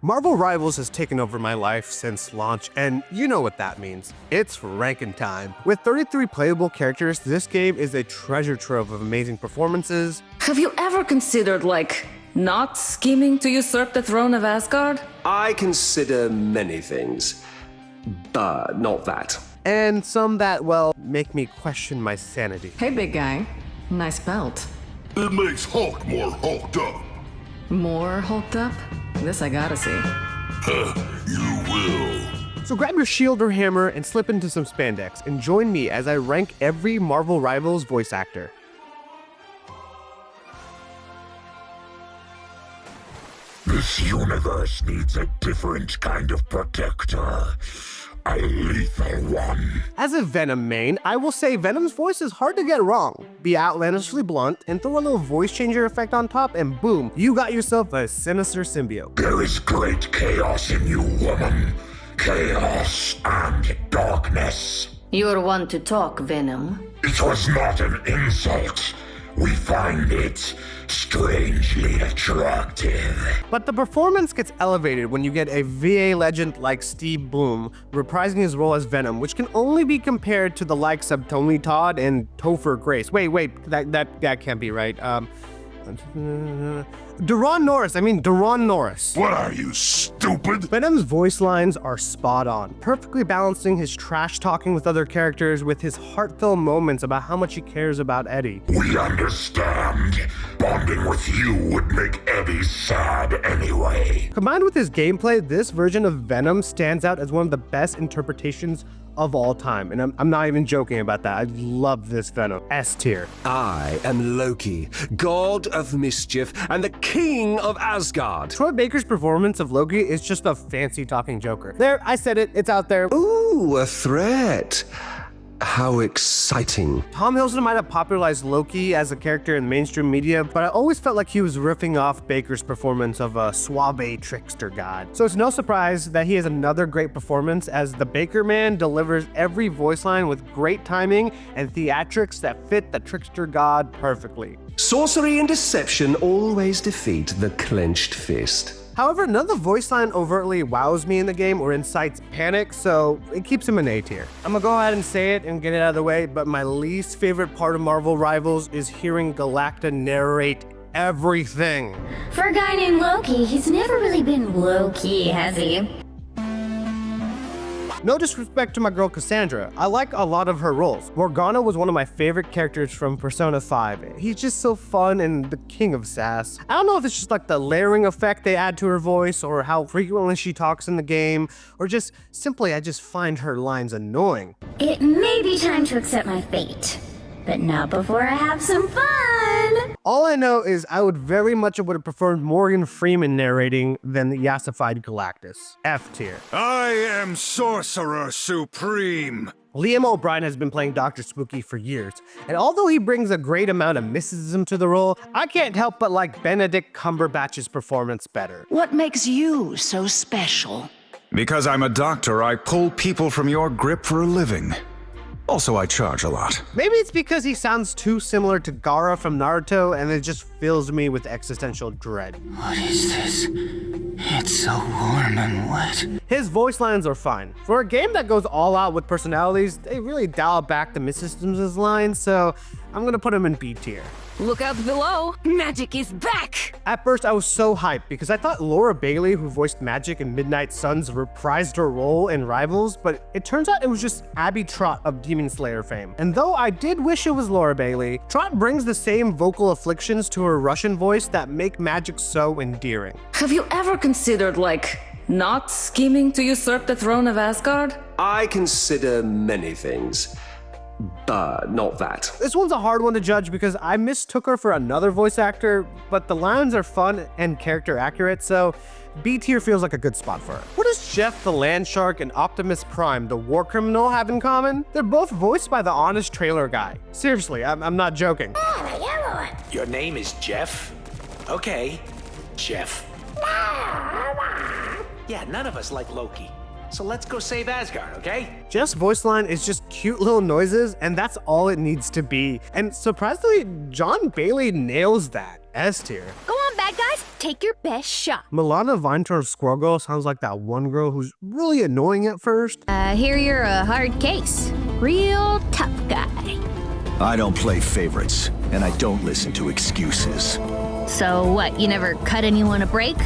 Marvel Rivals has taken over my life since launch, and you know what that means. It's ranking time. With 33 playable characters, this game is a treasure trove of amazing performances. Have you ever considered, not scheming to usurp the throne of Asgard? I consider many things, but not that. And some that, well, make me question my sanity. Hey, big guy. Nice belt. It makes Hulk more hulked up. More hulked up? This I gotta see. You will. So grab your shield or hammer and slip into some spandex and join me as I rank every Marvel Rivals voice actor. This universe needs a different kind of protector. A lethal one. As a Venom main, I will say Venom's voice is hard to get wrong. Be outlandishly blunt and throw a little voice changer effect on top and boom, you got yourself a sinister symbiote. There is great chaos in you, woman. Chaos and darkness. You're one to talk, Venom. It was not an insult. We find it strangely attractive. But the performance gets elevated when you get a VA legend like Steve Blum reprising his role as Venom, which can only be compared to the likes of Tony Todd and Topher Grace. Wait, that can't be right. Deron Norris. What are you, stupid? Venom's voice lines are spot on, perfectly balancing his trash talking with other characters with his heartfelt moments about how much he cares about Eddie. We understand. Bonding with you would make Eddie sad anyway. Combined with his gameplay, this version of Venom stands out as one of the best interpretations of all time, and I'm not even joking about that. I love this Venom. S tier. I am Loki, god of mischief and the king of Asgard. Troy Baker's performance of Loki is just a fancy talking Joker. There, I said it, it's out there. Ooh, a threat. How exciting. Tom Hiddleston might have popularized Loki as a character in mainstream media, but I always felt like he was riffing off Baker's performance of a suave trickster god. So it's no surprise that he has another great performance as the Baker man delivers every voice line with great timing and theatrics that fit the trickster god perfectly. Sorcery and deception always defeat the clenched fist. However, none of the voice line overtly wows me in the game or incites panic, so it keeps him an A tier. I'm gonna go ahead and say it and get it out of the way, but my least favorite part of Marvel Rivals is hearing Galacta narrate everything. For a guy named Loki, he's never really been low-key, has he? No disrespect to my girl Cassandra, I like a lot of her roles. Morgana was one of my favorite characters from Persona 5. He's just so fun and the king of sass. I don't know if it's just like the layering effect they add to her voice or how frequently she talks in the game, or just simply I just find her lines annoying. It may be time to accept my fate, but not before I have some fun! All I know is I would very much would have preferred Morgan Freeman narrating than the yassified Galactus. F tier. I am Sorcerer Supreme. Liam O'Brien has been playing Dr. Spooky for years, and although he brings a great amount of mysticism to the role, I can't help but like Benedict Cumberbatch's performance better. What makes you so special? Because I'm a doctor, I pull people from your grip for a living. Also, I charge a lot. Maybe it's because he sounds too similar to Gaara from Naruto, and it just fills me with existential dread. What is this? It's so warm and wet. His voice lines are fine. For a game that goes all out with personalities, they really dial back the mysticism's lines, so I'm gonna put him in B tier. Look out below! Magik is back! At first, I was so hyped because I thought Laura Bailey, who voiced Magik in Midnight Suns, reprised her role in Rivals, but it turns out it was just Abby Trott of Demon Slayer fame. And though I did wish it was Laura Bailey, Trott brings the same vocal afflictions to her Russian voice that make Magik so endearing. Have you ever considered, not scheming to usurp the throne of Asgard? I consider many things, but not that. This one's a hard one to judge because I mistook her for another voice actor, but the lines are fun and character accurate, so B tier feels like a good spot for her. What does Jeff the Landshark and Optimus Prime, the war criminal, have in common? They're both voiced by the honest trailer guy. Seriously, I'm not joking. Your name is Jeff? Okay, Jeff. Yeah, none of us like Loki. So let's go save Asgard, okay? Jeff's voice line is just cute little noises, and that's all it needs to be. And surprisingly, John Bailey nails that. S tier. Go on back right, guys, take your best shot. Milana Vinetur's Squirrel Girl sounds like that one girl who's really annoying at first. Hear you're a hard case. Real tough guy. I don't play favorites, and I don't listen to excuses. So what, you never cut anyone a break?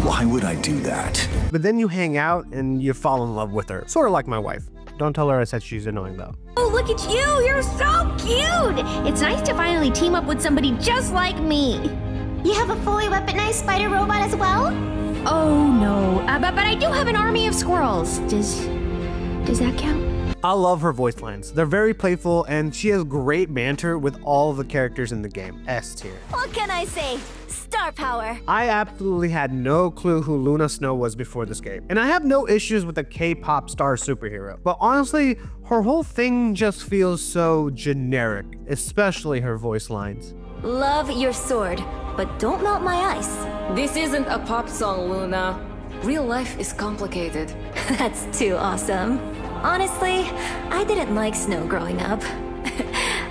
Why would I do that? But then you hang out and you fall in love with her. Sort of like my wife. Don't tell her I said she's annoying though. Oh, look at you, you're so cute! It's nice to finally team up with somebody just like me. You have a fully weaponized spider robot as well? Oh no, but I do have an army of squirrels. Does that count? I love her voice lines. They're very playful and she has great banter with all the characters in the game. S tier. What can I say? Star power. I absolutely had no clue who Luna Snow was before this game. And I have no issues with a K-pop star superhero. But honestly, her whole thing just feels so generic, especially her voice lines. Love your sword, but don't melt my ice. This isn't a pop song, Luna. Real life is complicated. That's too awesome. Honestly, I didn't like snow growing up.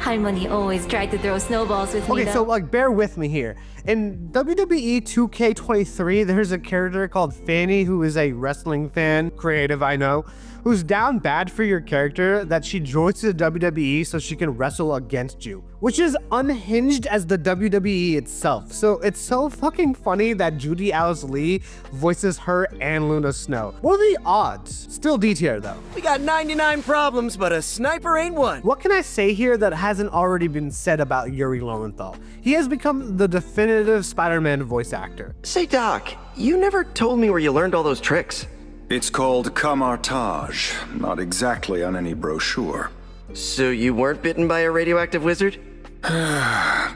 Harmony always tried to throw snowballs with me. Okay, so like bear with me here. In WWE 2K23, there's a character called Fanny who is a wrestling fan, creative I know, who's down bad for your character that she joins the WWE so she can wrestle against you, which is unhinged as the WWE itself. So it's so fucking funny that Judy Alice Lee voices her and Luna Snow. What are the odds? Still D tier though. We got 99 problems, but a sniper ain't one. What can I say here that hasn't already been said about Yuri Lowenthal? He has become the definitive Spider-Man voice actor. Say, Doc, you never told me where you learned all those tricks. It's called camouflage, not exactly on any brochure. So you weren't bitten by a radioactive wizard?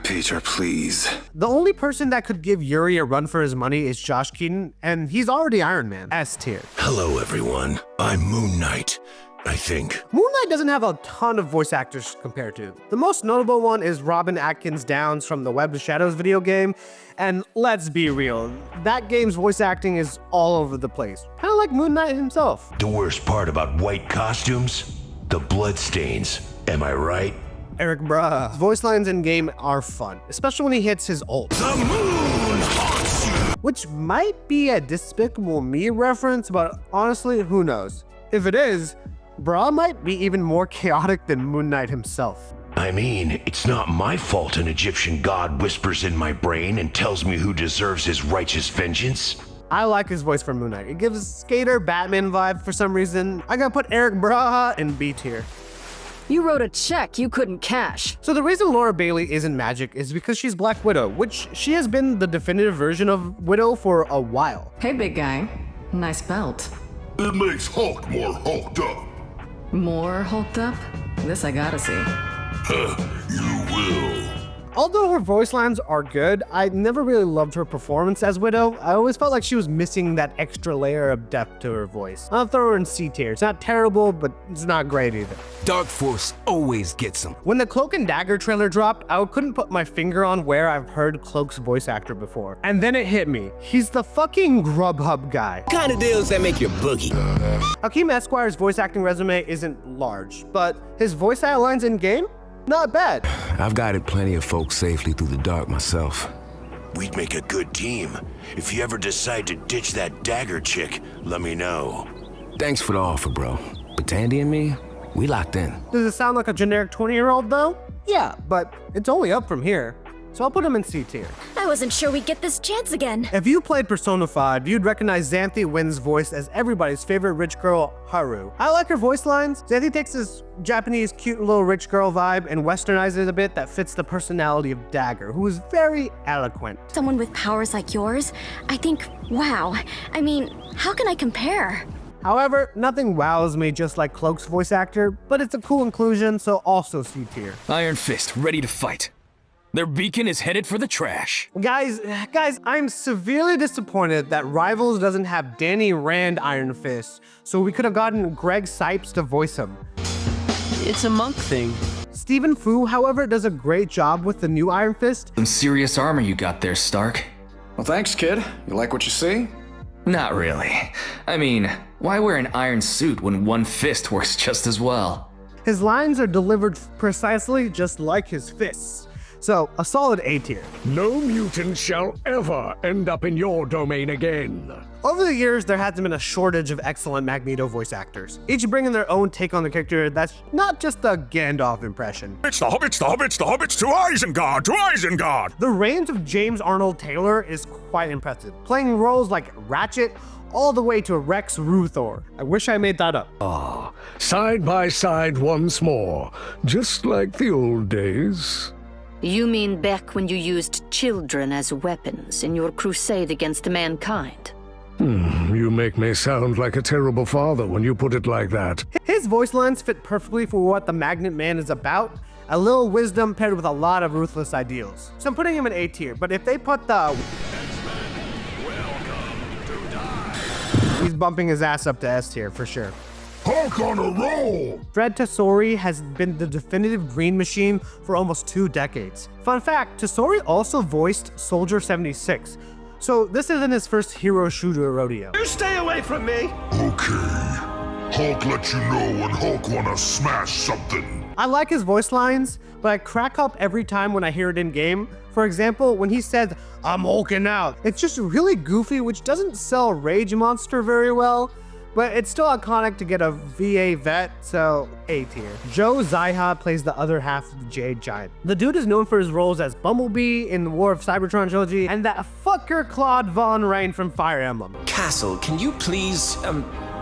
Peter, please. The only person that could give Yuri a run for his money is Josh Keaton, and he's already Iron Man. S tier. Hello, everyone. I'm Moon Knight, I think. Moon Knight doesn't have a ton of voice actors compared to. The most notable one is Robin Atkins Downs from the Web of Shadows video game, and let's be real, that game's voice acting is all over the place. Kinda like Moon Knight himself. The worst part about white costumes? The bloodstains. Am I right? Eric Bruh. Voice lines in game are fun, especially when he hits his ult. The moon haunts you! Which might be a Despicable Me reference, but honestly, who knows? If it is, Bruh might be even more chaotic than Moon Knight himself. I mean, it's not my fault an Egyptian god whispers in my brain and tells me who deserves his righteous vengeance. I like his voice for Moon Knight. It gives Skater Batman vibe for some reason. I gotta put Eric Braha in B tier. You wrote a check you couldn't cash. So the reason Laura Bailey isn't Magik is because she's Black Widow, which she has been the definitive version of Widow for a while. Hey, big guy. Nice belt. It makes Hulk more hulked up. More hulked up? This I gotta see. You will. Although her voice lines are good, I never really loved her performance as Widow. I always felt like she was missing that extra layer of depth to her voice. I'll throw her in C tier. It's not terrible, but it's not great either. Dark Force always gets them. When the Cloak and Dagger trailer dropped, I couldn't put my finger on where I've heard Cloak's voice actor before. And then it hit me. He's the fucking Grubhub guy. Kind of deals that make you boogie. Hakeem Esquire's voice acting resume isn't large, but his voice outlines in game? Not bad. I've guided plenty of folks safely through the dark myself. We'd make a good team. If you ever decide to ditch that dagger chick, let me know. Thanks for the offer, bro. But Tandy and me, we locked in. Does it sound like a generic 20-year-old though? Yeah, but it's only up from here. So I'll put him in C tier. I wasn't sure we'd get this chance again. If you played Persona 5, you'd recognize Xanthi Wynn's voice as everybody's favorite rich girl, Haru. I like her voice lines. Xanthi takes this Japanese cute little rich girl vibe and westernizes it a bit that fits the personality of Dagger, who is very eloquent. Someone with powers like yours, I think, wow. I mean, how can I compare? However, nothing wows me just like Cloak's voice actor, but it's a cool inclusion, so also C tier. Iron Fist, ready to fight. Their beacon is headed for the trash. Guys, I'm severely disappointed that Rivals doesn't have Danny Rand Iron Fist, so we could have gotten Greg Sipes to voice him. It's a monk thing. Stephen Fu, however, does a great job with the new Iron Fist. Some serious armor you got there, Stark. Well, thanks, kid. You like what you see? Not really. I mean, why wear an iron suit when one fist works just as well? His lines are delivered precisely just like his fists. So, a solid A tier. No mutant shall ever end up in your domain again. Over the years, there hasn't been a shortage of excellent Magneto voice actors, each bringing their own take on the character that's not just a Gandalf impression. It's the hobbits to Isengard, to Isengard! The range of James Arnold Taylor is quite impressive, playing roles like Ratchet all the way to Rex Luthor. I wish I made that up. Ah, side by side once more, just like the old days. You mean back when you used children as weapons in your crusade against mankind? You make me sound like a terrible father when you put it like that. His voice lines fit perfectly for what the Magnet Man is about. A little wisdom paired with a lot of ruthless ideals. So I'm putting him in A tier, but if they put the... He's bumping his ass up to S tier for sure. Hulk on a roll! Fred Tesori has been the definitive Green Machine for almost 2 decades. Fun fact, Tesori also voiced Soldier 76. So this isn't his first hero shooter rodeo. You stay away from me! Okay. Hulk let you know when Hulk wanna smash something. I like his voice lines, but I crack up every time when I hear it in game. For example, when he says, "I'm hulking out," it's just really goofy, which doesn't sell Rage Monster very well, but it's still iconic to get a VA vet, so A tier. Joe Zyha plays the other half of the Jade Giant. The dude is known for his roles as Bumblebee in the War of Cybertron trilogy, and that fucker Claude Von Rain from Fire Emblem. Castle, can you please,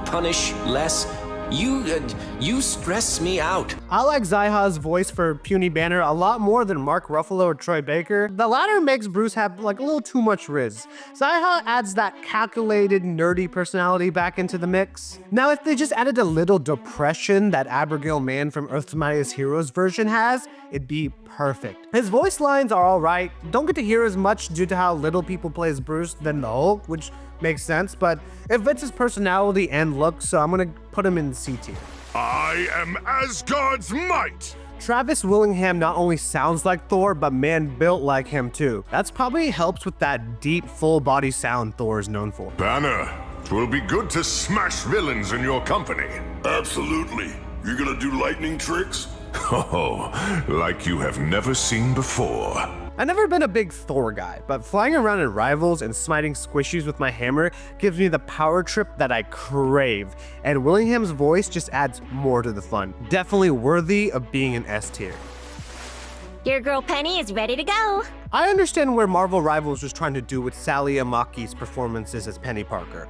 punish less? You stress me out. I like Zyha's voice for Puny Banner a lot more than Mark Ruffalo or Troy Baker. The latter makes Bruce have like a little too much riz. Zyha adds that calculated, nerdy personality back into the mix. Now, if they just added a little depression that Abigail Mann from Earth's Mightiest Heroes version has, it'd be perfect. His voice lines are alright. Don't get to hear as much due to how little people play as Bruce than the Hulk, which makes sense, but it fits his personality and look, so I'm gonna put him in C tier. I am Asgard's might! Travis Willingham not only sounds like Thor, but man built like him too. That's probably helps with that deep, full body sound Thor is known for. Banner, 'twill be good to smash villains in your company. Absolutely. You gonna do lightning tricks? Oh, like you have never seen before. I've never been a big Thor guy, but flying around in Rivals and smiting squishies with my hammer gives me the power trip that I crave, and Willingham's voice just adds more to the fun. Definitely worthy of being an S tier. Your girl Penny is ready to go. I understand where Marvel Rivals was trying to do with Sally Amaki's performances as Peni Parker.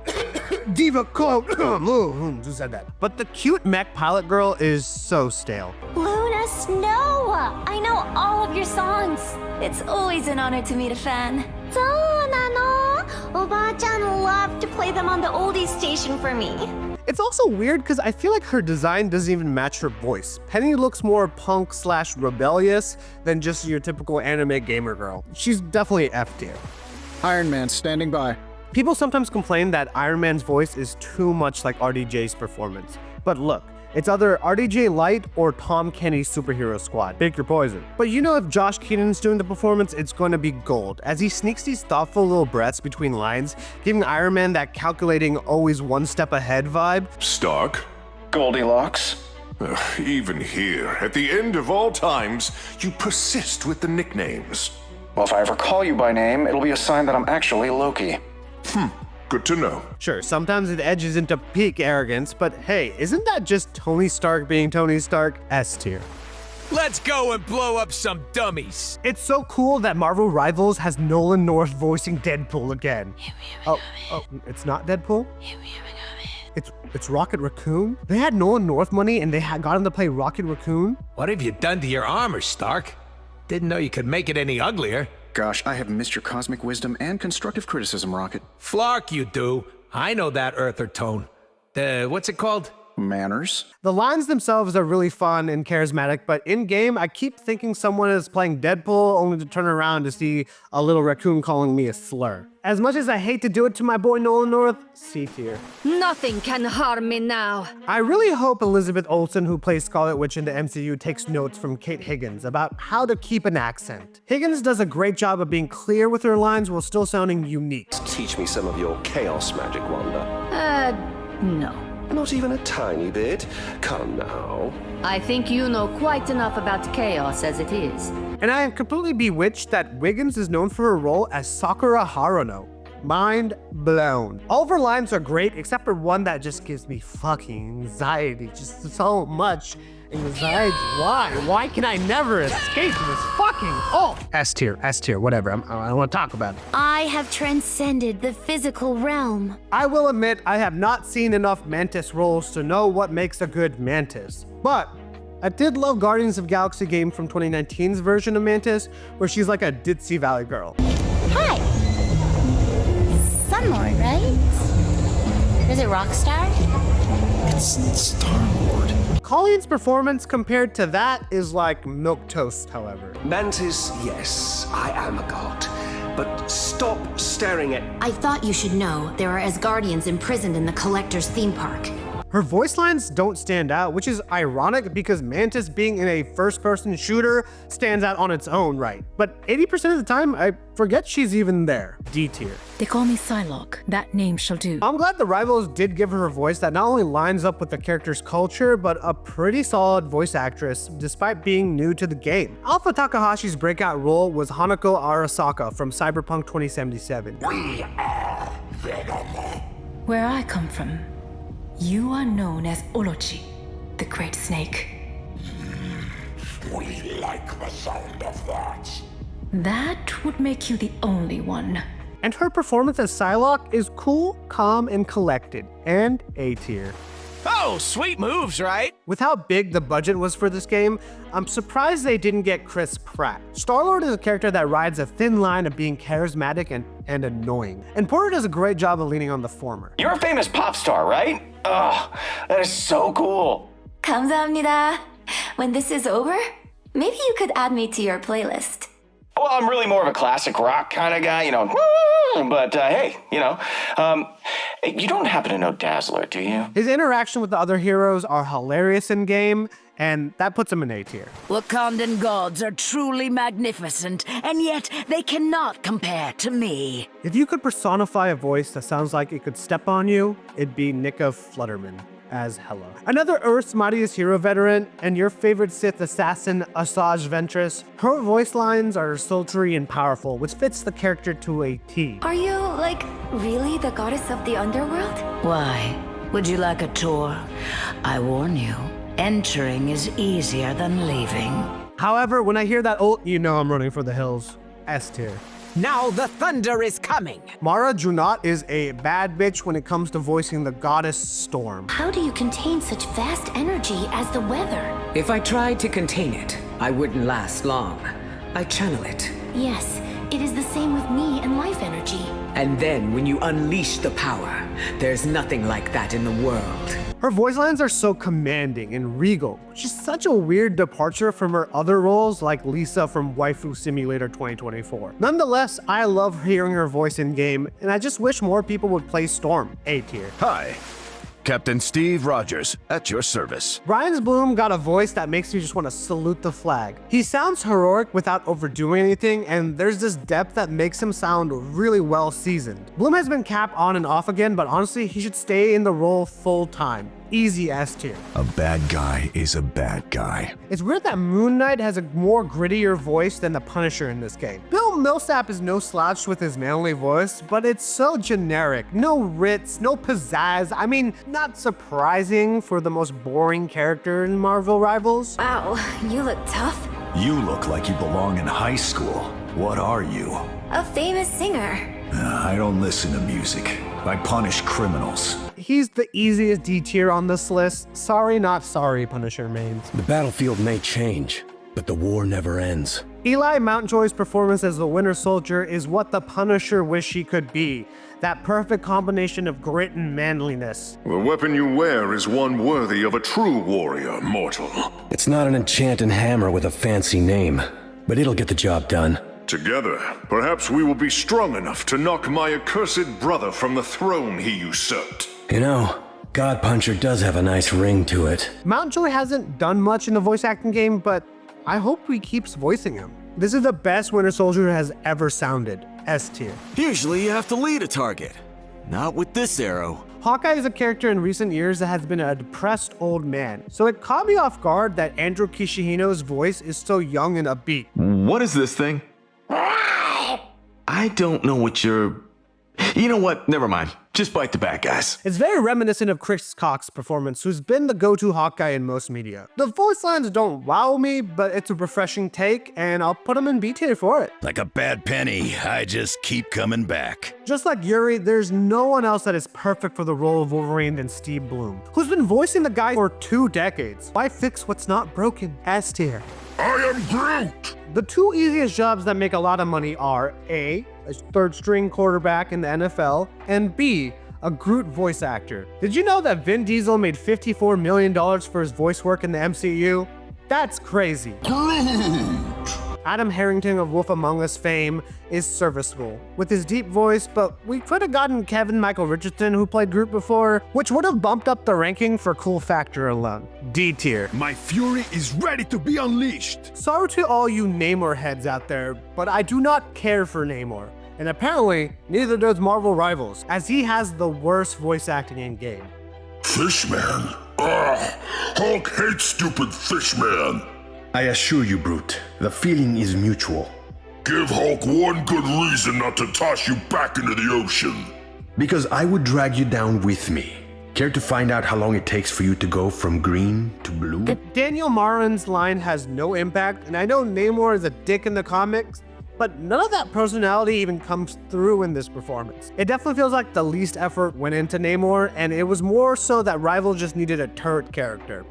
Diva Cloak! Who said that? But the cute mech pilot girl is so stale. Luna Snow! I know all of your songs. It's always an honor to meet a fan. そうなの? おばあちゃん loved to play them on the oldies station for me. It's also weird because I feel like her design doesn't even match her voice. Penny looks more punk/rebellious than just your typical anime gamer girl. She's definitely F tier. Iron Man standing by. People sometimes complain that Iron Man's voice is too much like RDJ's performance. But look, it's either RDJ Light or Tom Kenny's Superhero Squad. Pick your poison. But you know if Josh Keaton's doing the performance, it's going to be gold, as he sneaks these thoughtful little breaths between lines, giving Iron Man that calculating, always one step ahead vibe. Stark? Goldilocks? Even here, at the end of all times, you persist with the nicknames. Well, if I ever call you by name, it'll be a sign that I'm actually Loki. Good to know. Sure, sometimes it edges into peak arrogance, but hey, isn't that just Tony Stark being Tony Stark? S tier. Let's go and blow up some dummies. It's so cool that Marvel Rivals has Nolan North voicing Deadpool again. Oh, it's not Deadpool? It's Rocket Raccoon? They had Nolan North money and they had got him to play Rocket Raccoon? What have you done to your armor, Stark? Didn't know you could make it any uglier. Gosh, I have missed your cosmic wisdom and constructive criticism, Rocket. Flark you do. I know that earther tone. What's it called? Manners. The lines themselves are really fun and charismatic, but in-game, I keep thinking someone is playing Deadpool only to turn around to see a little raccoon calling me a slur. As much as I hate to do it to my boy Nolan North, C tier. Nothing can harm me now. I really hope Elizabeth Olsen, who plays Scarlet Witch in the MCU, takes notes from Kate Higgins about how to keep an accent. Higgins does a great job of being clear with her lines while still sounding unique. Teach me some of your chaos magic, Wanda. No. Not even a tiny bit. Come now. I think you know quite enough about chaos as it is. And I am completely bewitched that Wiggins is known for her role as Sakura Haruno. Mind blown. All of her lines are great except for one that just gives me fucking anxiety. Just so much anxiety. Why? Why can I never escape this fucking... Oh! S tier, whatever. I don't want to talk about it. I have transcended the physical realm. I will admit I have not seen enough Mantis roles to know what makes a good Mantis. But I did love Guardians of Galaxy game from 2019's version of Mantis, where she's like a ditzy valley girl. Hi. Sunlord, right? Is it Rockstar? It's Star-Lord. Colleen's performance compared to that is like milquetoast, however. Mantis, yes, I am a god. But stop staring at... I thought you should know there are Asgardians imprisoned in the Collector's theme park. Her voice lines don't stand out, which is ironic because Mantis being in a first-person shooter stands out on its own right. But 80% of the time, I forget she's even there. D tier. They call me Psylocke. That name shall do. I'm glad the Rivals did give her a voice that not only lines up with the character's culture, but a pretty solid voice actress, despite being new to the game. Alpha Takahashi's breakout role was Hanako Arasaka from Cyberpunk 2077. We are Venom. Where I come from, you are known as Orochi, the Great Snake. We like the sound of that. That would make you the only one. And her performance as Psylocke is cool, calm, and collected, and A tier. Oh, sweet moves, right? With how big the budget was for this game, I'm surprised they didn't get Chris Pratt. Star-Lord is a character that rides a thin line of being charismatic and annoying, and Porter does a great job of leaning on the former. You're a famous pop star, right? Oh, that is so cool. 감사합니다. When this is over, maybe you could add me to your playlist. Well, I'm really more of a classic rock kind of guy, but hey, you don't happen to know Dazzler, do you? His interaction with the other heroes are hilarious in game, and that puts him in A tier. Wakandan gods are truly magnificent, and yet they cannot compare to me. If you could personify a voice that sounds like it could step on you, it'd be Nika Flutterman as Hela. Another Earth's Mightiest Hero veteran, and your favorite Sith assassin, Asajj Ventress. Her voice lines are sultry and powerful, which fits the character to a T. Are you, really the goddess of the underworld? Why? Would you like a tour? I warn you, entering is easier than leaving. However, when I hear that ult, you know I'm running for the hills. S tier. Now the thunder is coming. Mara Junot is a bad bitch when it comes to voicing the goddess Storm. How do you contain such vast energy as the weather? If I tried to contain it, I wouldn't last long. I channel it. Yes, it is the same with me and life energy. And then when you unleash the power, there's nothing like that in the world. Her voice lines are so commanding and regal, which is such a weird departure from her other roles like Lisa from Waifu Simulator 2024. Nonetheless, I love hearing her voice in game, and I just wish more people would play Storm. A tier. Hi, Captain Steve Rogers, at your service. Ryan's Bloom got a voice that makes me just want to salute the flag. He sounds heroic without overdoing anything, and there's this depth that makes him sound really well seasoned. Bloom has been capped on and off again, but honestly, he should stay in the role full time. Easy S tier. A bad guy is a bad guy. It's weird that Moon Knight has a more grittier voice than the Punisher in this game. Bill Millsap is no slouch with his manly voice, but it's so generic. No ritz, no pizzazz. I mean, not surprising for the most boring character in Marvel Rivals. Wow, you look tough. You look like you belong in high school. What are you? A famous singer. I don't listen to music. I punish criminals. He's the easiest D tier on this list. Sorry, not sorry, Punisher mains. The battlefield may change, but the war never ends. Eli Mountjoy's performance as the Winter Soldier is what the Punisher wished he could be. That perfect combination of grit and manliness. The weapon you wear is one worthy of a true warrior, mortal. It's not an enchanted hammer with a fancy name, but it'll get the job done. Together, perhaps we will be strong enough to knock my accursed brother from the throne he usurped. You know, God Puncher does have a nice ring to it. Mountjoy hasn't done much in the voice acting game, but I hope he keeps voicing him. This is the best Winter Soldier has ever sounded. S tier. Usually you have to lead a target. Not with this arrow. Hawkeye is a character in recent years that has been a depressed old man, so it caught me off guard that Andrew Kishihino's voice is so young and upbeat. What is this thing? I don't know what you're... You know what? Never mind. Just bite the bad guys. It's very reminiscent of Chris Cox's performance, who's been the go-to Hawkeye in most media. The voice lines don't wow me, but it's a refreshing take, and I'll put him in B tier for it. Like a bad penny, I just keep coming back. Just like Yuri, there's no one else that is perfect for the role of Wolverine than Steve Blum, who's been voicing the guy for 2 decades. Why fix what's not broken? S tier. I am Groot! The 2 easiest jobs that make a lot of money are A, a third-string quarterback in the NFL, and B, a Groot voice actor. Did you know that Vin Diesel made $54 million for his voice work in the MCU? That's crazy. Adam Harrington of Wolf Among Us fame is serviceable with his deep voice, but we could have gotten Kevin Michael Richardson, who played Groot before, which would have bumped up the ranking for cool factor alone. D tier. My fury is ready to be unleashed. Sorry to all you Namor heads out there, but I do not care for Namor. And apparently, neither does Marvel Rivals, as he has the worst voice acting in game. Fishman? Ugh! Hulk hates stupid Fishman! I assure you, Brute, the feeling is mutual. Give Hulk one good reason not to toss you back into the ocean. Because I would drag you down with me. Care to find out how long it takes for you to go from green to blue? Daniel Marin's line has no impact, and I know Namor is a dick in the comics, but none of that personality even comes through in this performance. It definitely feels like the least effort went into Namor, and it was more so that Rival just needed a turret character.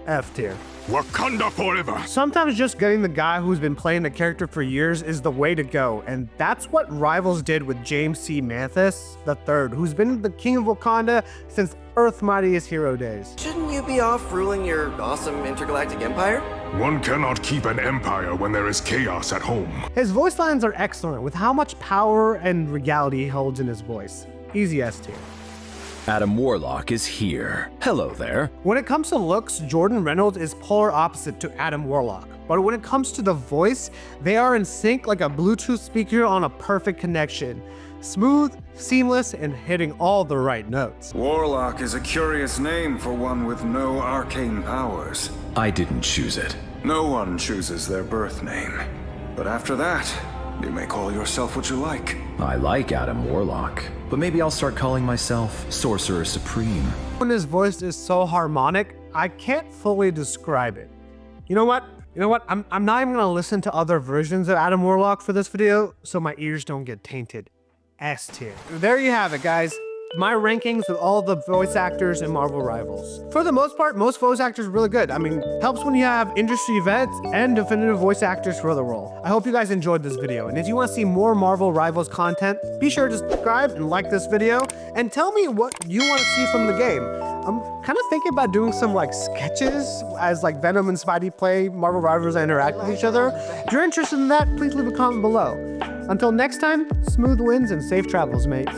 F tier. Wakanda forever! Sometimes just getting the guy who's been playing the character for years is the way to go, and that's what Rivals did with James C. Mantis III, who's been the king of Wakanda since Earth's Mightiest Hero days. Shouldn't you be off ruling your awesome intergalactic empire? One cannot keep an empire when there is chaos at home. His voice lines are excellent, with how much power and regality he holds in his voice. Easy S tier. Adam Warlock is here. Hello there. When it comes to looks, Jordan Reynolds is polar opposite to Adam Warlock. But when it comes to the voice, they are in sync like a Bluetooth speaker on a perfect connection. Smooth, seamless, and hitting all the right notes. Warlock is a curious name for one with no arcane powers. I didn't choose it. No one chooses their birth name. But after that, you may call yourself what you like. I like Adam Warlock, but maybe I'll start calling myself Sorcerer Supreme. When his voice is so harmonic, I can't fully describe it. You know what? I'm not even gonna listen to other versions of Adam Warlock for this video, so my ears don't get tainted. S tier. There you have it, guys. My rankings with all the voice actors in Marvel Rivals. For the most part, most voice actors are really good. I mean, helps when you have industry vets and definitive voice actors for the role. I hope you guys enjoyed this video, and if you want to see more Marvel Rivals content, be sure to subscribe and like this video, and tell me what you want to see from the game. I'm kind of thinking about doing some like sketches as like Venom and Spidey play Marvel Rivals and interact with each other. If you're interested in that, please leave a comment below. Until next time, smooth winds and safe travels, mates.